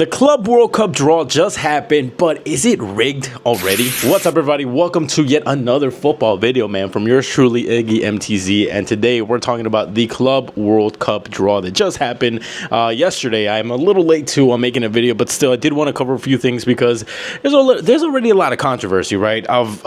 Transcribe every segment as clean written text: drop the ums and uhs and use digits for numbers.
The Club World Cup draw just happened, but is it rigged already? What's up, everybody? Welcome to yet another football video, man, from yours truly, Iggy MTZ. And today we're talking about the Club World Cup draw that just happened yesterday. I'm a little late to making a video, but still, I did want to cover a few things because there's already a lot of controversy, right, of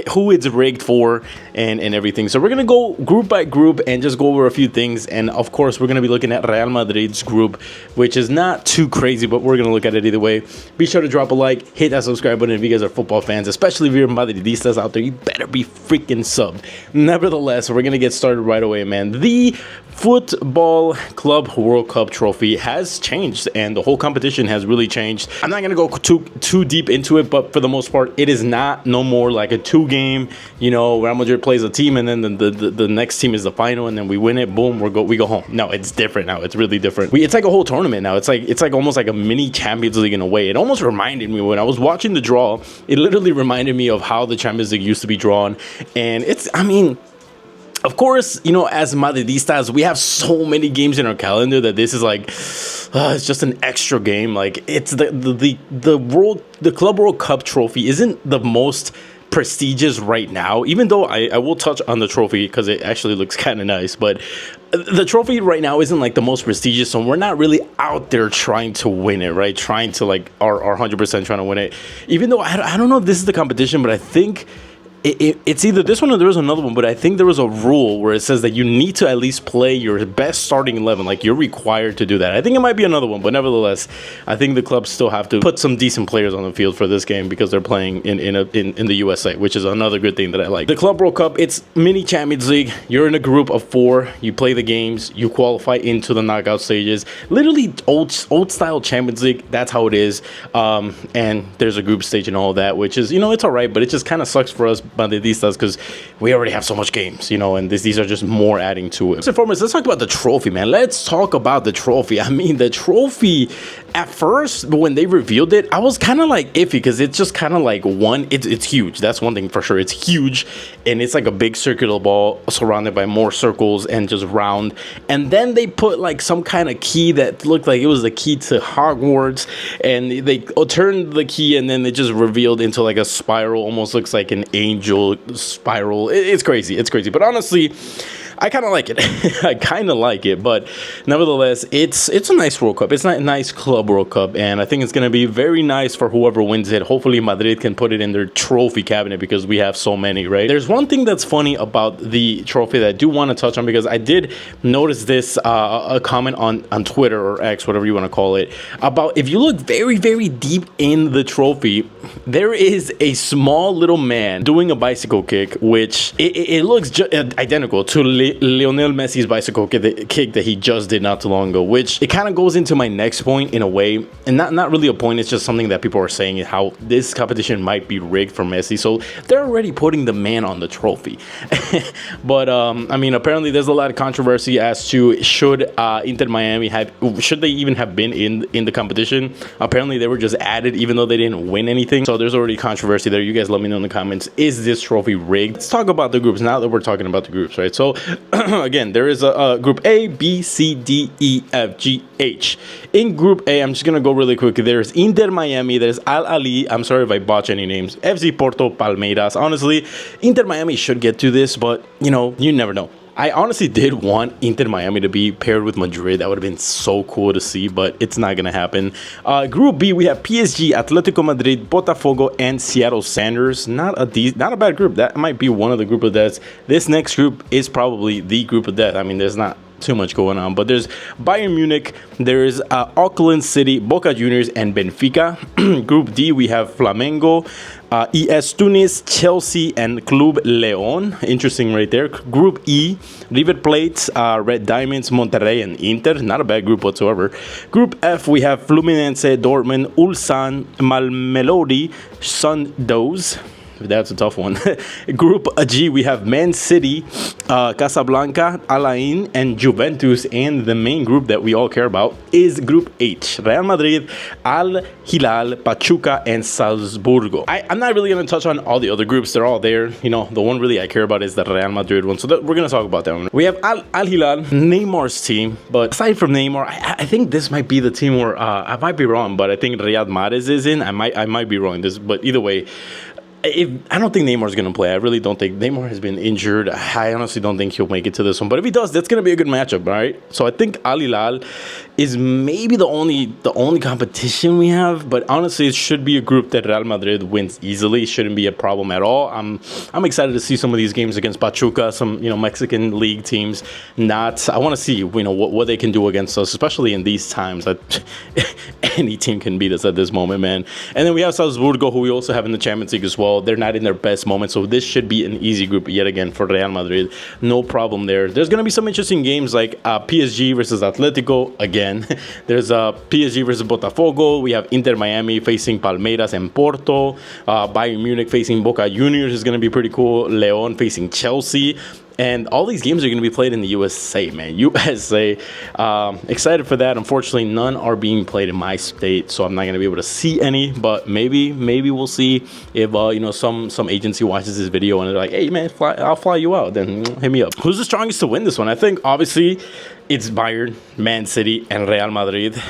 who it's rigged for and everything. So we're gonna go group by group and just go over a few things. And of course, we're gonna be looking at Real Madrid's group, which is not too crazy, but we're gonna look at it either way. Be sure to drop a like, hit that subscribe button if you guys are football fans, especially if you're Madridistas out there. You better be freaking subbed. Nevertheless, we're gonna get started right away, man. The Football Club World Cup trophy has changed, and the whole competition has really changed. I'm not gonna go too deep into it, but for the most part, it is not no more like a two-game. You know, Real Madrid plays a team, and then the next team is the final, and then we win it. Boom, we go home. No, it's different now. It's really different. It's like a whole tournament now. It's like almost like a mini Champions League in a way. It almost reminded me when I was watching the draw. It literally reminded me of how the Champions League used to be drawn, and of course, you know, as Madridistas, we have so many games in our calendar that this is like, it's just an extra game. Like, it's the Club World Cup trophy isn't the most prestigious right now, even though I will touch on the trophy because it actually looks kind of nice, but the trophy right now isn't like the most prestigious, so we're not really out there trying to win it, right? Trying to like are 100% trying to win it, even though I don't know if this is the competition, but I think it's either this one or there was another one, but I think there was a rule where it says that you need to at least play your best starting 11. Like, you're required to do that. I think it might be another one, but nevertheless, I think the clubs still have to put some decent players on the field for this game because they're playing in the USA, which is another good thing that I like. The Club World Cup, it's mini Champions League. You're in a group of 4. You play the games. You qualify into the knockout stages. Literally old style Champions League. That's how it is. And there's a group stage and all that, which is, you know, it's all right, but it just kind of sucks for us Madridistas because we already have so much games, you know, and these are just more adding to it. First and foremost, let's talk about the trophy, man. Let's talk about the trophy. I mean, the trophy, at first, when they revealed it, I was kind of like iffy because it's just kind of like it's huge. That's one thing for sure. It's huge, and it's like a big circular ball surrounded by more circles and just round. And then they put like some kind of key that looked like it was the key to Hogwarts, and they turned the key, and then it just revealed into like a spiral, almost looks like an angel spiral. It's crazy. But honestly, I kind of like it. I kind of like it, but nevertheless, it's a nice World Cup. It's not a nice Club World Cup, and I think it's going to be very nice for whoever wins it. Hopefully, Madrid can put it in their trophy cabinet because we have so many, right? There's one thing that's funny about the trophy that I do want to touch on because I did notice this, a comment on Twitter or X, whatever you want to call it, about if you look very, very deep in the trophy, there is a small little man doing a bicycle kick, which it looks identical to Lionel Messi's bicycle kick that he just did not too long ago, which it kind of goes into my next point in a way, and not really a point, it's just something that people are saying, how this competition might be rigged for Messi, so they're already putting the man on the trophy. But I mean, apparently there's a lot of controversy as to should Inter Miami should they even have been in the competition. Apparently they were just added even though they didn't win anything, so there's already controversy there. You guys let me know in the comments, is this trophy rigged? Let's talk about the groups now that we're talking about the groups, right? So again, there is a group A, B, C, D, E, F, G, H. In group A, I'm just gonna go really quickly. There's Inter Miami, there's Al Ahly, I'm sorry if I botch any names, FC Porto, Palmeiras. Honestly, Inter Miami should get to this, but you know, you never know. I honestly did want Inter Miami to be paired with Madrid. That would have been so cool to see, but it's not going to happen. Group B, we have PSG, Atletico Madrid, Botafogo, and Seattle Sounders. Not a bad group. That might be one of the group of deaths. This next group is probably the group of death. I mean, there's not too much going on, but there's Bayern Munich, there's Auckland City, Boca Juniors, and Benfica. Group D, we have Flamengo, ES Tunis, Chelsea, and Club Leon. Interesting right there. Group E, River Plate, Red Diamonds, Monterrey, and Inter. Not a bad group whatsoever. Group F, we have Fluminense, Dortmund, Ulsan, Malmelodi, Sundows. that's a tough one. Group G, we have Man City, Casablanca, Alain, and Juventus. And the main group that we all care about is Group H. Real Madrid, Al Hilal, Pachuca, and Salzburgo. I'm not really going to touch on all the other groups. They're all there. You know, the one really I care about is the Real Madrid one. So we're going to talk about that one. We have Al Hilal, Neymar's team. But aside from Neymar, I think this might be the team where I might be wrong, but I think Riyad Mahrez is in. I might be wrong. But either way, I don't think Neymar's going to play. I really don't think. Neymar has been injured. I honestly don't think he'll make it to this one. But if he does, that's going to be a good matchup, all right? So I think Al Hilal is maybe the only competition we have. But honestly, it should be a group that Real Madrid wins easily. It shouldn't be a problem at all. I'm excited to see some of these games against Pachuca, some Mexican league teams. I want to see what they can do against us, especially in these times. That any team can beat us at this moment, man. And then we have Salzburgo, who we also have in the Champions League as well. They're not in their best moment, so this should be an easy group yet again for Real Madrid. No problem there. There's going to be some interesting games like PSG versus Atletico again. There's PSG versus Botafogo. We have Inter Miami facing Palmeiras and Porto. Bayern Munich facing Boca Juniors is going to be pretty cool. León facing Chelsea. And all these games are going to be played in the USA, man. USA. Excited for that. Unfortunately, none are being played in my state, so I'm not going to be able to see any. But maybe we'll see if some agency watches this video and they're like, "Hey, man, I'll fly you out." Then hit me up. Who's the strongest to win this one? I think obviously it's Bayern, Man City, and Real Madrid.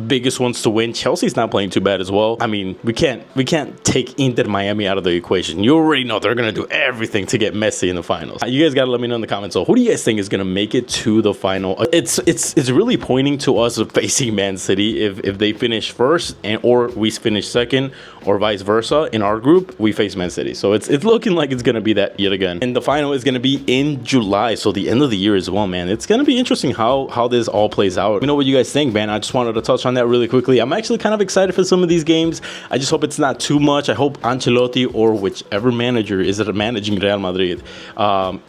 Biggest ones to win. Chelsea's not playing too bad as well. I mean, we can't take Inter Miami out of the equation. You already know they're gonna do everything to get Messi in the finals. You guys gotta let me know in the comments. So, who do you guys think is gonna make it to the final? It's really pointing to us facing Man City. If they finish first or we finish second, or vice versa in our group, we face Man City. So it's looking like it's gonna be that yet again. And the final is gonna be in July, so the end of the year as well, man. It's gonna be interesting how this all plays out. Let me know what you guys think, man. I just wanted to touch on that really quickly. I'm actually kind of excited for some of these games. I just hope it's not too much. I hope Ancelotti or whichever manager is managing Real Madrid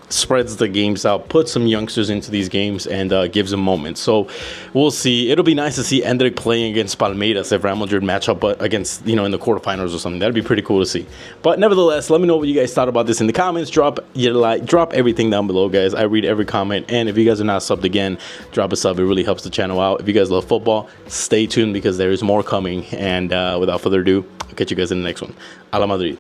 spreads the games out, puts some youngsters into these games, and gives them moments. So we'll see. It'll be nice to see Endrick playing against Palmeiras if Real Madrid match up against in the quarterfinals or something. That'd be pretty cool to see. But nevertheless, let me know what you guys thought about this in the comments. Drop your like, drop everything down below, guys. I read every comment, and if you guys are not subbed again, drop a sub. It really helps the channel out. If you guys love football, stay tuned because there is more coming. And without further ado, I'll catch you guys in the next one. A la Madrid.